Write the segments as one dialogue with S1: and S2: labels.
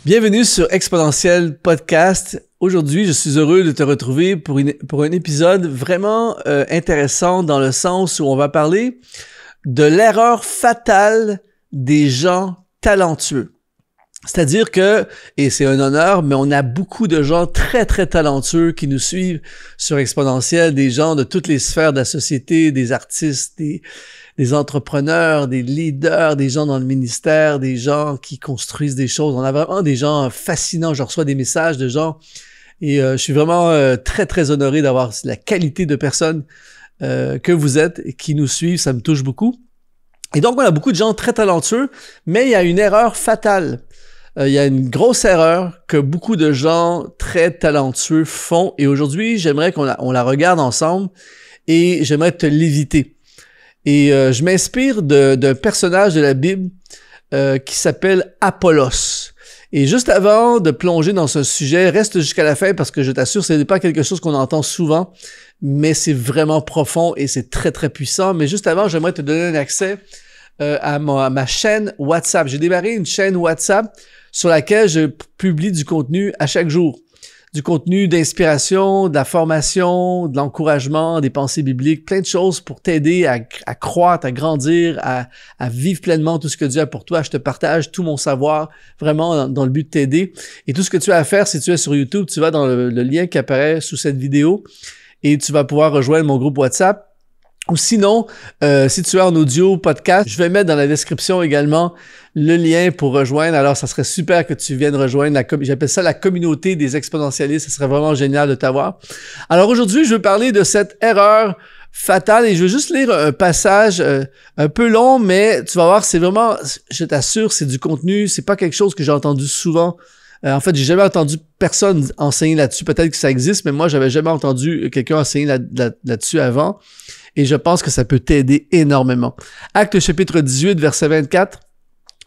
S1: Bienvenue sur Exponentiel Podcast. Aujourd'hui, je suis heureux de te retrouver pour un épisode vraiment intéressant dans le sens où on va parler de l'erreur fatale des gens talentueux. C'est-à-dire que, et c'est un honneur, mais on a beaucoup de gens très, très talentueux qui nous suivent sur Exponentiel, des gens de toutes les sphères de la société, des artistes, des entrepreneurs, des leaders, des gens dans le ministère, des gens qui construisent des choses. On a vraiment des gens fascinants. Je reçois des messages de gens et je suis vraiment très, très honoré d'avoir la qualité de personnes que vous êtes et qui nous suivent. Ça me touche beaucoup. Et donc, on a beaucoup de gens très talentueux, mais il y a une erreur fatale. Il y a une grosse erreur que beaucoup de gens très talentueux font. Et aujourd'hui, j'aimerais qu'on la regarde ensemble et j'aimerais te l'éviter. Et je m'inspire d'un personnage de la Bible qui s'appelle Apollos. Et juste avant de plonger dans ce sujet, reste jusqu'à la fin parce que je t'assure, ce n'est pas quelque chose qu'on entend souvent, mais c'est vraiment profond et c'est très, très puissant. Mais juste avant, j'aimerais te donner un accès à ma chaîne WhatsApp. J'ai démarré une chaîne WhatsApp sur laquelle je publie du contenu à chaque jour. Du contenu d'inspiration, de la formation, de l'encouragement, des pensées bibliques, plein de choses pour t'aider à croître, à grandir, à vivre pleinement tout ce que Dieu a pour toi. Je te partage tout mon savoir vraiment dans le but de t'aider. Et tout ce que tu as à faire, si tu es sur YouTube, tu vas dans le lien qui apparaît sous cette vidéo et tu vas pouvoir rejoindre mon groupe WhatsApp. Ou sinon, si tu es en audio, podcast, je vais mettre dans la description également le lien pour rejoindre. Alors, ça serait super que tu viennes rejoindre j'appelle ça la communauté des exponentialistes. Ce serait vraiment génial de t'avoir. Alors aujourd'hui, je veux parler de cette erreur fatale et je veux juste lire un passage un peu long, mais tu vas voir, c'est vraiment, je t'assure, c'est du contenu. C'est pas quelque chose que j'ai entendu souvent. En fait, j'ai jamais entendu personne enseigner là-dessus. Peut-être que ça existe, mais moi, j'avais jamais entendu quelqu'un enseigner là-dessus avant. Et je pense que ça peut t'aider énormément. Actes chapitre 18, verset 24.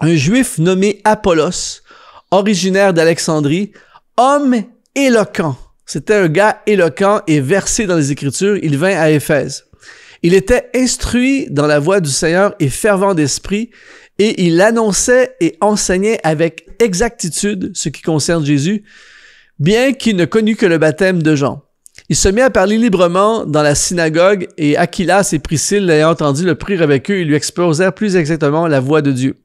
S1: Un Juif nommé Apollos, originaire d'Alexandrie, homme éloquent. C'était un gars éloquent et versé dans les Écritures. Il vint à Éphèse. Il était instruit dans la voie du Seigneur et fervent d'esprit, et il annonçait et enseignait avec exactitude ce qui concerne Jésus, bien qu'il ne connût que le baptême de Jean. Il se mit à parler librement dans la synagogue et Aquilas et Priscille, l'ayant entendu, le prirent avec eux et lui exposèrent plus exactement la voie de Dieu.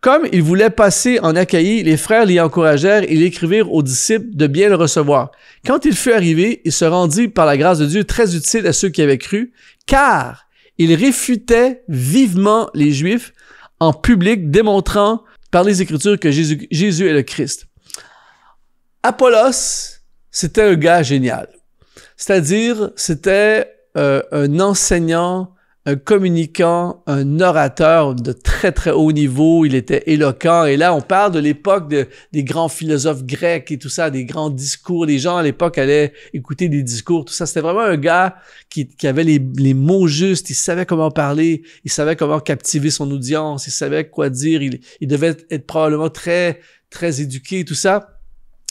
S1: Comme il voulait passer en Achaïe, les frères l'y encouragèrent et l'écrivirent aux disciples de bien le recevoir. Quand il fut arrivé, il se rendit par la grâce de Dieu très utile à ceux qui avaient cru, car il réfutait vivement les Juifs en public, démontrant par les Écritures que Jésus est le Christ. Apollos, c'était un gars génial. C'est-à-dire, c'était un enseignant, un communicant, un orateur de très, très haut niveau. Il était éloquent. Et là, on parle de l'époque des grands philosophes grecs et tout ça, des grands discours. Les gens, à l'époque, allaient écouter des discours, tout ça. C'était vraiment un gars qui avait les mots justes. Il savait comment parler. Il savait comment captiver son audience. Il savait quoi dire. Il devait être probablement très, très éduqué, tout ça.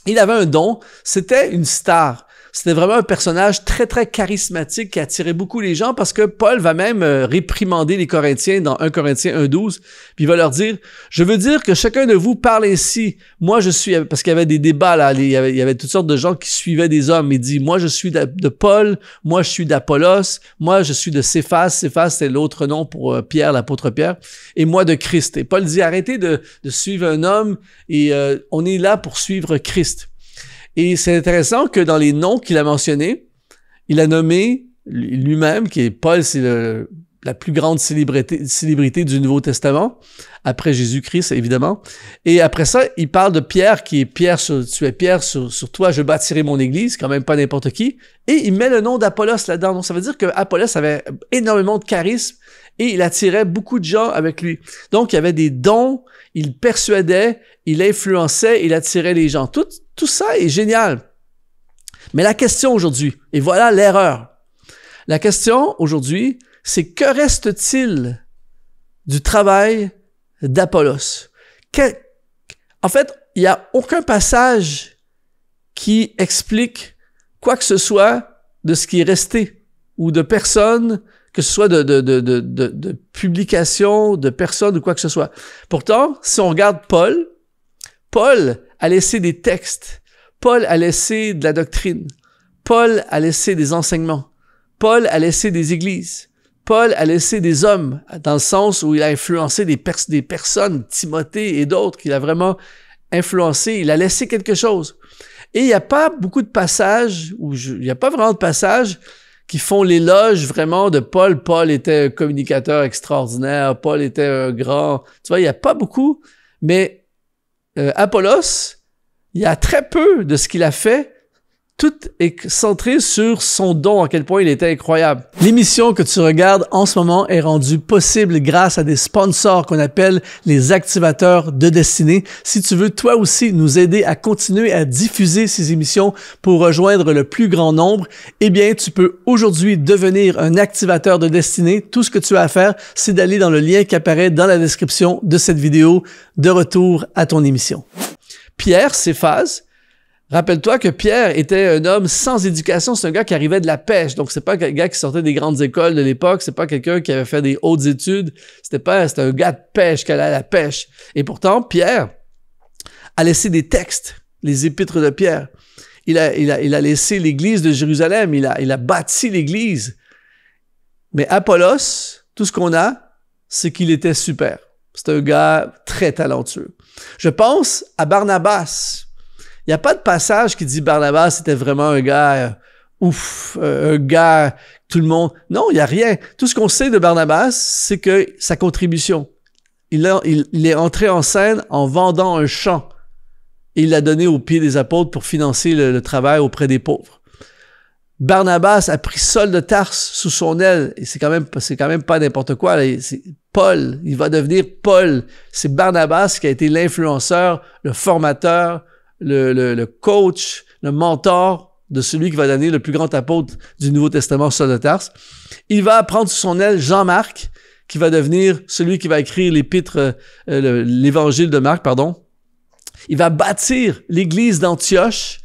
S1: Il avait un don. C'était une star. C'était vraiment un personnage très, très charismatique qui attirait beaucoup les gens parce que Paul va même réprimander les Corinthiens dans 1 Corinthiens 1,12. Puis il va leur dire, je veux dire que chacun de vous parle ainsi. Moi, je suis, parce qu'il y avait des débats là, il y avait toutes sortes de gens qui suivaient des hommes. Il dit, moi, je suis de Paul, moi, je suis d'Apollos, moi, je suis de Céphas. Céphas, c'est l'autre nom pour Pierre, l'apôtre Pierre, et moi de Christ. Et Paul dit, arrêtez de suivre un homme et on est là pour suivre Christ. Et c'est intéressant que dans les noms qu'il a mentionnés, il a nommé lui-même, qui est Paul, c'est la plus grande célébrité du Nouveau Testament, après Jésus-Christ, évidemment. Et après ça, il parle de Pierre, qui est Pierre, tu es Pierre, sur toi je bâtirai mon église, quand même pas n'importe qui. Et il met le nom d'Apollos là-dedans. Donc ça veut dire que Apollos avait énormément de charisme et il attirait beaucoup de gens avec lui. Donc il y avait des dons, il persuadait, il influençait, il attirait les gens. Tout ça est génial. Mais la question aujourd'hui, et voilà l'erreur. La question aujourd'hui, c'est que reste-t-il du travail d'Apollos? En fait, il n'y a aucun passage qui explique quoi que ce soit de ce qui est resté ou de personnes, que ce soit de publications, de personnes ou quoi que ce soit. Pourtant, si on regarde Paul a laissé des textes. Paul a laissé de la doctrine. Paul a laissé des enseignements. Paul a laissé des églises. Paul a laissé des hommes, dans le sens où il a influencé des personnes, Timothée et d'autres, qu'il a vraiment influencé. Il a laissé quelque chose. Et il n'y a pas beaucoup de passages, il n'y a pas vraiment de passages qui font l'éloge vraiment de Paul. Paul était un communicateur extraordinaire. Paul était un grand... Tu vois, il n'y a pas beaucoup. Mais Apollos, il y a très peu de ce qu'il a fait. Tout est centré sur son don, à quel point il était incroyable. L'émission que tu regardes en ce moment est rendue possible grâce à des sponsors qu'on appelle les activateurs de destinée. Si tu veux toi aussi nous aider à continuer à diffuser ces émissions pour rejoindre le plus grand nombre, eh bien, tu peux aujourd'hui devenir un activateur de destinée. Tout ce que tu as à faire, c'est d'aller dans le lien qui apparaît dans la description de cette vidéo. De retour à ton émission. Pierre Céphase. Rappelle-toi que Pierre était un homme sans éducation, c'est un gars qui arrivait de la pêche, donc c'est pas un gars qui sortait des grandes écoles de l'époque, c'est pas quelqu'un qui avait fait des hautes études, c'était un gars de pêche qui allait à la pêche. Et pourtant, Pierre a laissé des textes, les épîtres de Pierre. Il a laissé l'église de Jérusalem, il a bâti l'église. Mais Apollos, tout ce qu'on a, c'est qu'il était super. C'est un gars très talentueux. Je pense à Barnabas. Il n'y a pas de passage qui dit Barnabas était vraiment un gars un gars tout le monde. Non, il n'y a rien. Tout ce qu'on sait de Barnabas, c'est que sa contribution. Il est entré en scène en vendant un champ et il l'a donné aux pieds des apôtres pour financer le travail auprès des pauvres. Barnabas a pris Saul de Tarse sous son aile et c'est quand même pas n'importe quoi. Là. C'est Paul, il va devenir Paul. C'est Barnabas qui a été l'influenceur, le formateur, le coach, le mentor de celui qui va donner le plus grand apôtre du Nouveau Testament, Saul de Tarse. Il va prendre sous son aile Jean-Marc, qui va devenir celui qui va écrire l'épître, l'évangile de Marc, pardon. Il va bâtir l'église d'Antioche,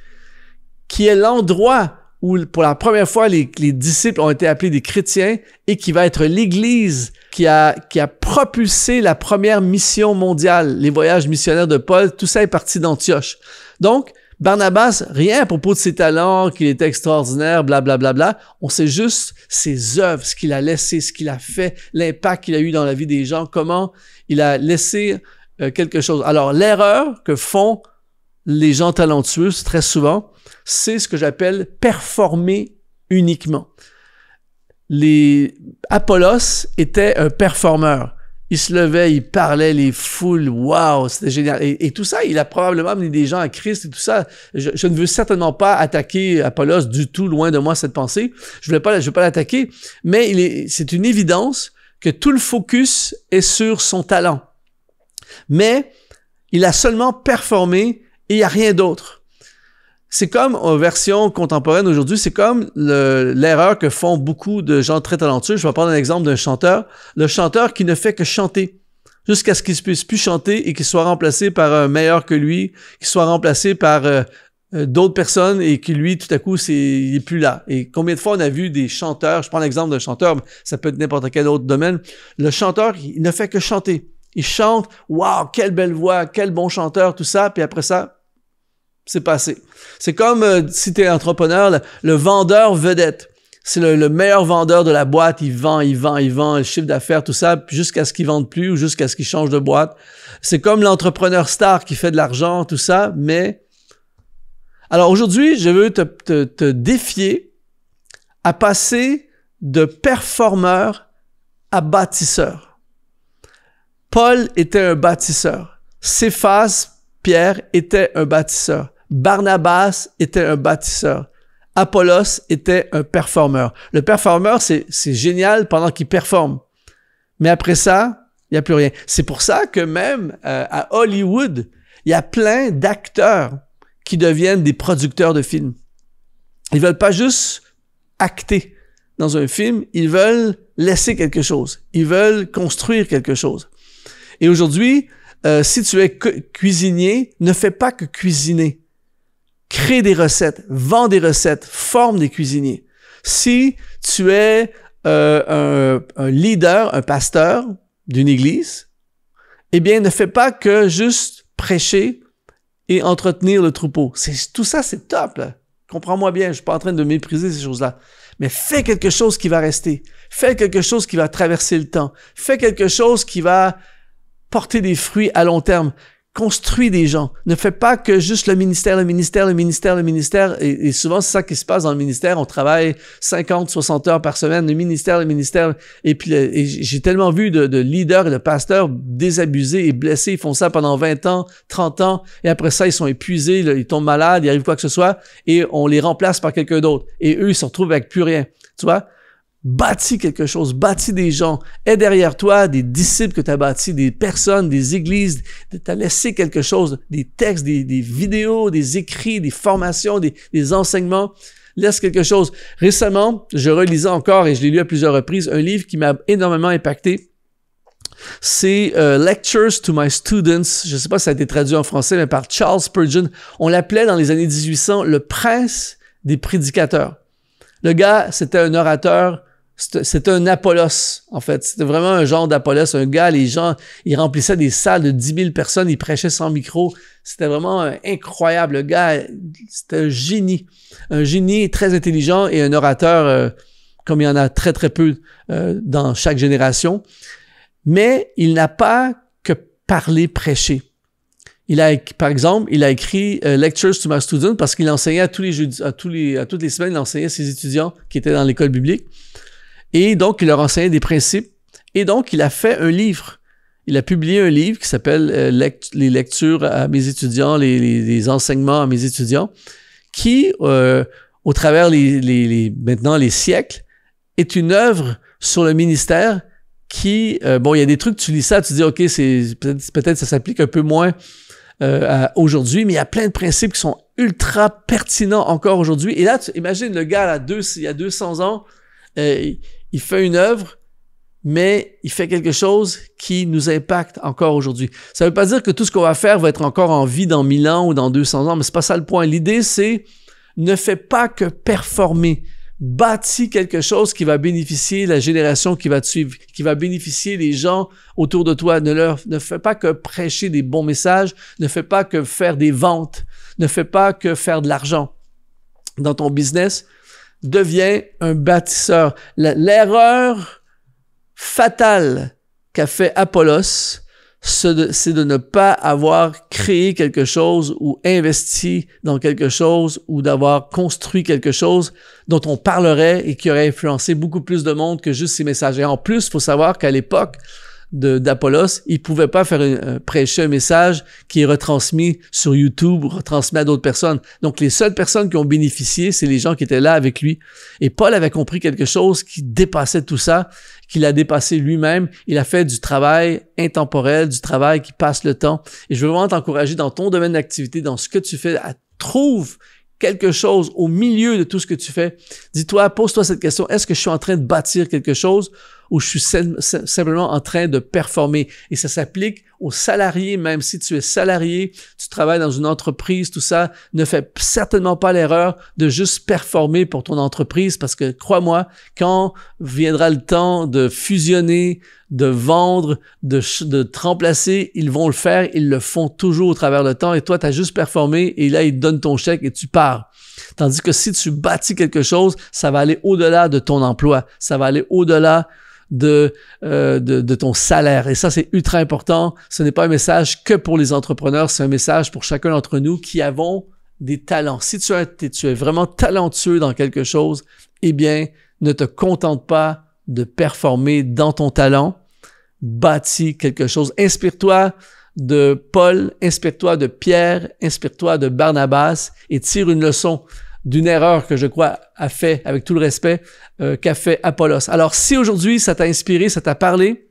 S1: qui est l'endroit où, pour la première fois, les disciples ont été appelés des chrétiens et qui va être l'église qui a propulsé la première mission mondiale, les voyages missionnaires de Paul. Tout ça est parti d'Antioche. Donc, Barnabas, rien à propos de ses talents, qu'il était extraordinaire, blablabla. Bla, bla, bla. On sait juste ses œuvres, ce qu'il a laissé, ce qu'il a fait, l'impact qu'il a eu dans la vie des gens, comment il a laissé quelque chose. Alors, l'erreur que font les gens talentueux, très souvent, c'est ce que j'appelle performer uniquement. Apollos était un performeur. Il se levait, il parlait, les foules, waouh, c'était génial. Et tout ça, il a probablement amené des gens à Christ et tout ça. Je ne veux certainement pas attaquer Apollos du tout, loin de moi cette pensée. Je veux pas l'attaquer, mais c'est une évidence que tout le focus est sur son talent. Mais il a seulement performé et il n'y a rien d'autre. C'est comme, en version contemporaine aujourd'hui, c'est comme l'erreur que font beaucoup de gens très talentueux. Je vais prendre un exemple d'un chanteur. Le chanteur qui ne fait que chanter jusqu'à ce qu'il ne puisse plus chanter et qu'il soit remplacé par un meilleur que lui, qu'il soit remplacé par d'autres personnes et que lui, tout à coup, il n'est plus là. Et combien de fois on a vu des chanteurs, je prends l'exemple d'un chanteur, mais ça peut être n'importe quel autre domaine. Le chanteur, il ne fait que chanter. Il chante, waouh, quelle belle voix, quel bon chanteur, tout ça, puis après ça, c'est passé. C'est comme si tu es entrepreneur, le vendeur vedette. C'est le meilleur vendeur de la boîte. Il vend, le chiffre d'affaires, tout ça, jusqu'à ce qu'il ne vende plus ou jusqu'à ce qu'il change de boîte. C'est comme l'entrepreneur star qui fait de l'argent, tout ça, mais... Alors aujourd'hui, je veux te défier à passer de performeur à bâtisseur. Paul était un bâtisseur. Céphas, Pierre, était un bâtisseur. Barnabas était un bâtisseur. Apollos était un performeur. Le performeur, c'est génial pendant qu'il performe. Mais après ça, il n'y a plus rien. C'est pour ça que même à Hollywood, il y a plein d'acteurs qui deviennent des producteurs de films. Ils veulent pas juste acter dans un film, ils veulent laisser quelque chose. Ils veulent construire quelque chose. Et aujourd'hui, si tu es cuisinier, ne fais pas que cuisiner. Crée des recettes, vends des recettes, forme des cuisiniers. Si tu es un leader, un pasteur d'une église, eh bien, ne fais pas que juste prêcher et entretenir le troupeau. Tout ça, c'est top, là. Comprends-moi bien, je suis pas en train de mépriser ces choses-là. Mais fais quelque chose qui va rester. Fais quelque chose qui va traverser le temps. Fais quelque chose qui va porter des fruits à long terme. Construis des gens. Ne fais pas que juste le ministère. Et souvent, c'est ça qui se passe dans le ministère. On travaille 50, 60 heures par semaine. Le ministère. Et puis, j'ai tellement vu de leaders et de pasteurs désabusés et blessés. Ils font ça pendant 20 ans, 30 ans. Et après ça, ils sont épuisés. Ils tombent malades. Il arrive quoi que ce soit. Et on les remplace par quelqu'un d'autre. Et eux, ils se retrouvent avec plus rien. Tu vois? Bâtis quelque chose, bâtis des gens, aie derrière toi des disciples que tu as bâtis, des personnes, des églises, tu as laissé quelque chose, des textes, des vidéos, des écrits, des formations, des enseignements. Laisse quelque chose. Récemment, je relisais encore, et je l'ai lu à plusieurs reprises, un livre qui m'a énormément impacté. C'est Lectures to My Students. Je ne sais pas si ça a été traduit en français, mais par Charles Spurgeon. On l'appelait dans les années 1800 le prince des prédicateurs. Le gars, c'était un orateur. C'était un Apollos, en fait. C'était vraiment un genre d'Apollos. Un gars, les gens, il remplissait des salles de 10 000 personnes, il prêchait sans micro. C'était vraiment incroyable. Le gars, c'était un génie. Un génie très intelligent et un orateur comme il y en a très, très peu dans chaque génération. Mais il n'a pas que parlé, prêcher. Par exemple, il a écrit Lectures to My Students parce qu'il enseignait à tous les jeudis, à toutes les semaines, il enseignait à ses étudiants qui étaient dans l'école biblique. Et donc, il leur enseignait des principes. Et donc, il a fait un livre. Il a publié un livre qui s'appelle Les lectures à mes étudiants, les enseignements à mes étudiants, qui, au travers maintenant les siècles, est une œuvre sur le ministère qui, bon, il y a des trucs, tu lis ça, tu dis, OK, peut-être ça s'applique un peu moins aujourd'hui, mais il y a plein de principes qui sont ultra pertinents encore aujourd'hui. Et là, imagine le gars, là, il y a 200 ans, il fait une œuvre, mais il fait quelque chose qui nous impacte encore aujourd'hui. Ça ne veut pas dire que tout ce qu'on va faire va être encore en vie dans 1000 ans ou dans 200 ans, mais c'est pas ça le point. L'idée, c'est ne fais pas que performer. Bâtis quelque chose qui va bénéficier la génération qui va te suivre, qui va bénéficier les gens autour de toi. Ne fais pas que prêcher des bons messages, ne fais pas que faire des ventes, ne fais pas que faire de l'argent dans ton business. Deviens un bâtisseur. L'erreur fatale qu'a fait Apollos, c'est de ne pas avoir créé quelque chose ou investi dans quelque chose ou d'avoir construit quelque chose dont on parlerait et qui aurait influencé beaucoup plus de monde que juste ces messages. Et en plus, il faut savoir qu'à l'époque d'Apollos, il pouvait pas prêcher un message qui est retransmis sur YouTube ou retransmis à d'autres personnes. Donc, les seules personnes qui ont bénéficié, c'est les gens qui étaient là avec lui. Et Paul avait compris quelque chose qui dépassait tout ça, qu'il a dépassé lui-même. Il a fait du travail intemporel, du travail qui passe le temps. Et je veux vraiment t'encourager dans ton domaine d'activité, dans ce que tu fais, trouve quelque chose au milieu de tout ce que tu fais. Dis-toi, pose-toi cette question. Est-ce que je suis en train de bâtir quelque chose ou je suis simplement en train de performer? Et ça s'applique aux salariés, même si tu es salarié, tu travailles dans une entreprise, tout ça, ne fais certainement pas l'erreur de juste performer pour ton entreprise parce que, crois-moi, quand viendra le temps de fusionner, de vendre, de te remplacer, ils vont le faire, ils le font toujours au travers le temps et toi, tu as juste performé et là, ils te donnent ton chèque et tu pars. Tandis que si tu bâtis quelque chose, ça va aller au-delà de ton emploi, ça va aller au-delà de ton salaire. Et ça, c'est ultra important. Ce n'est pas un message que pour les entrepreneurs, c'est un message pour chacun d'entre nous qui avons des talents. Si tu es vraiment talentueux dans quelque chose, eh bien, ne te contente pas de performer dans ton talent. Bâtis quelque chose. Inspire-toi de Paul, inspire-toi de Pierre, inspire-toi de Barnabas et tire une leçon d'une erreur que je crois a fait, avec tout le respect, qu'a fait Apollos. Alors, si aujourd'hui ça t'a inspiré, ça t'a parlé,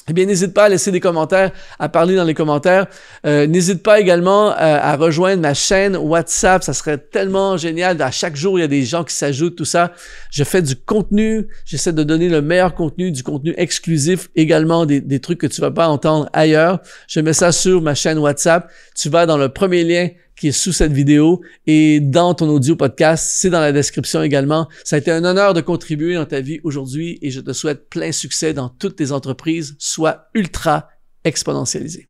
S1: eh bien, n'hésite pas à laisser des commentaires, à parler dans les commentaires. N'hésite pas également à rejoindre ma chaîne WhatsApp. Ça serait tellement génial. À chaque jour, il y a des gens qui s'ajoutent, tout ça. Je fais du contenu. J'essaie de donner le meilleur contenu, du contenu exclusif, également des trucs que tu vas pas entendre ailleurs. Je mets ça sur ma chaîne WhatsApp. Tu vas dans le premier lien qui est sous cette vidéo et dans ton audio podcast, c'est dans la description également. Ça a été un honneur de contribuer dans ta vie aujourd'hui et je te souhaite plein succès dans toutes tes entreprises, sois ultra exponentialisé.